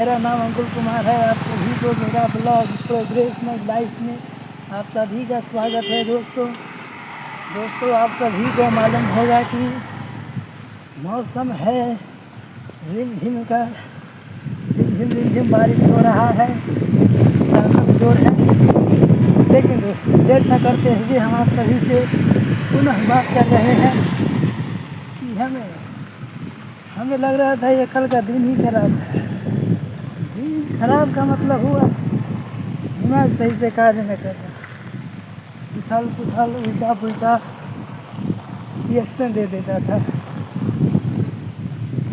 मेरा नाम अंकुल कुमार है। आप सभी को मेरा ब्लॉग प्रोग्रेस माई लाइफ में आप सभी का स्वागत है। दोस्तों आप सभी को मालूम होगा कि मौसम है रिमझिम का, रिमझिम बारिश हो रहा है, ताकत जोर है। लेकिन दोस्तों लेट न करते हुए हम आप सभी से पुनः बात कर रहे हैं कि हमें लग रहा था ये कल का दिन ही खराब था। दिन खराब का मतलब हुआ दिमाग सही से कार्य न कर रहा, उथल पुथल उल्टा पुल्टा रिएक्शन दे देता था।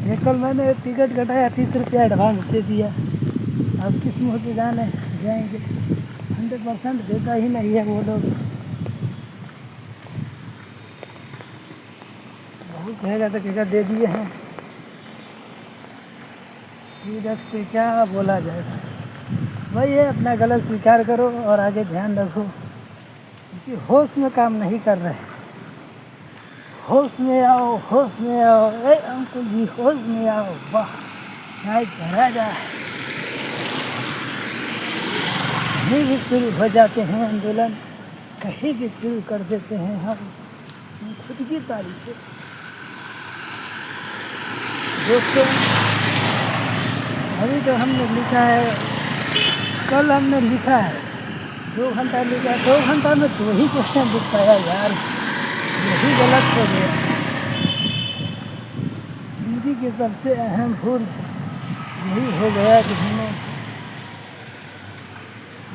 ये कल मैंने टिकट कटाया, 30 रुपया एडवांस दे दिया। अब किस मुँह से जाएंगे। 100% देता ही नहीं है वो लोग। बहुत कहेगा तो कहेगा दे दिए हैं, रखते क्या बोला जाएगा। वही है, अपना गलत स्वीकार करो और आगे ध्यान रखो, क्योंकि होश में काम नहीं कर रहे। होश में आओ, होश में आओ, ए अंकुल जी होश में आओ। वाह राजा कहीं भी शुरू हो जाते हैं आंदोलन, कहीं भी शुरू कर देते हैं हम खुद की तारीफ से। दोस्तों अभी तो हमने लिखा है, कल हमने लिखा है 2 घंटा लिखा, 2 घंटा में 2 ही क्वेश्चन लिख पाया यार, यही गलत हो गया। जिंदगी की सबसे अहम भूल यही हो गया कि हमने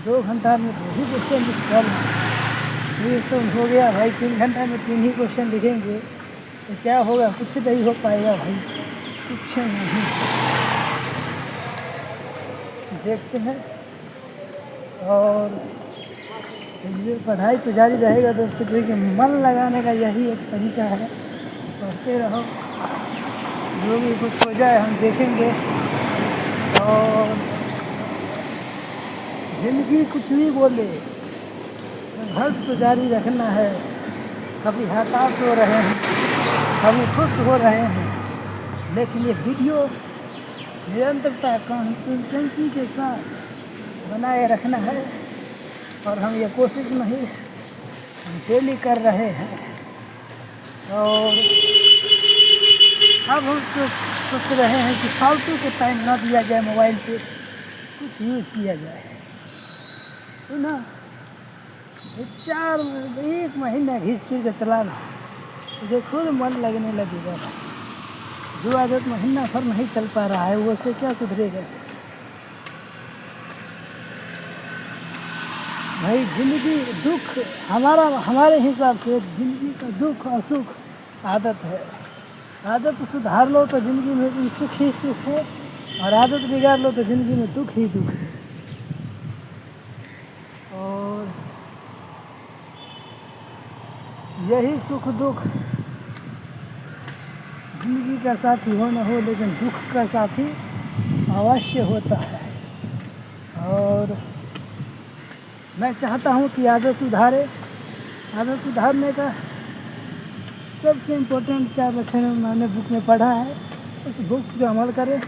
2 घंटा में 2 ही क्वेश्चन लिख कर ये तो हो गया भाई। 3 घंटा में 3 ही क्वेश्चन लिखेंगे तो क्या होगा? कुछ नहीं हो पाएगा भाई, कुछ नहीं। देखते हैं, और इसलिए पढ़ाई तो जारी रहेगा दोस्तों, क्योंकि मन लगाने का यही एक तरीका है। पढ़ते रहो, जो भी कुछ हो जाए हम देखेंगे। और जिंदगी कुछ भी बोले, संघर्ष तो जारी रखना है। कभी हताश हो रहे हैं, कभी खुश हो रहे हैं, लेकिन ये वीडियो निरंतरता कंसिस्टेंसी के साथ बनाए रखना है। और हम ये कोशिश नहीं डेली कर रहे हैं। और अब हम सोच रहे हैं कि फालतू को टाइम ना दिया जाए, मोबाइल पे कुछ यूज़ किया जाए, तो ना 1 महीना घिस फिर के चलाना, तो खुद मन लगने लगेगा। जो आदत महीना भर नहीं चल पा रहा है वो से क्या सुधरेगा भाई। जिंदगी दुख हमारे हिसाब से जिंदगी का दुख और सुख आदत है। आदत सुधार लो तो जिंदगी में सुख ही सुख है, और आदत बिगाड़ लो तो जिंदगी में दुख ही दुख है। और यही सुख दुख जिंदगी का साथी हो न हो, लेकिन दुख का साथी अवश्य होता है। और मैं चाहता हूँ कि आदत सुधारे। आदत सुधारने का सबसे इम्पोर्टेंट 4 लक्षण मैंने बुक में पढ़ा है, उस बुक्स का अमल करें।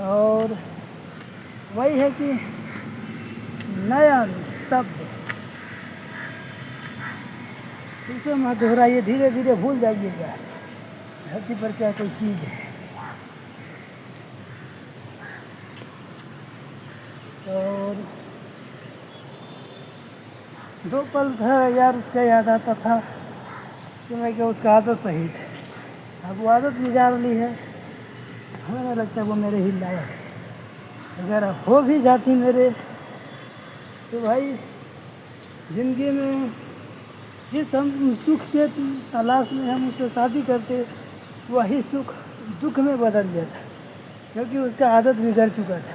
और वही है कि नया शब्द उसे मत दोहराइए, धीरे धीरे भूल जाइएगा धरती पर क्या कोई चीज़ है। और 2 पल था यार उसका याद आता था, समय का उसका आदत सही था। अब वो आदत बिगाड़ ली है, हमें नहीं लगता वो मेरे ही लायक है। अगर हो भी जाती मेरे, तो भाई ज़िंदगी में जिस हम सुख के तलाश में हम उससे शादी करते, वही सुख दुख में बदल जाता, क्योंकि उसका आदत बिगड़ चुका था।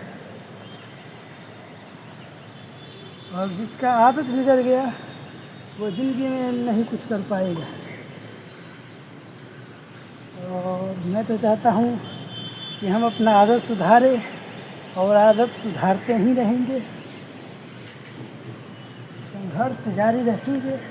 और जिसका आदत बिगड़ गया वो ज़िंदगी में नहीं कुछ कर पाएगा। और मैं तो चाहता हूँ कि हम अपना आदत सुधारें, और आदत सुधारते ही रहेंगे, संघर्ष जारी रखेंगे।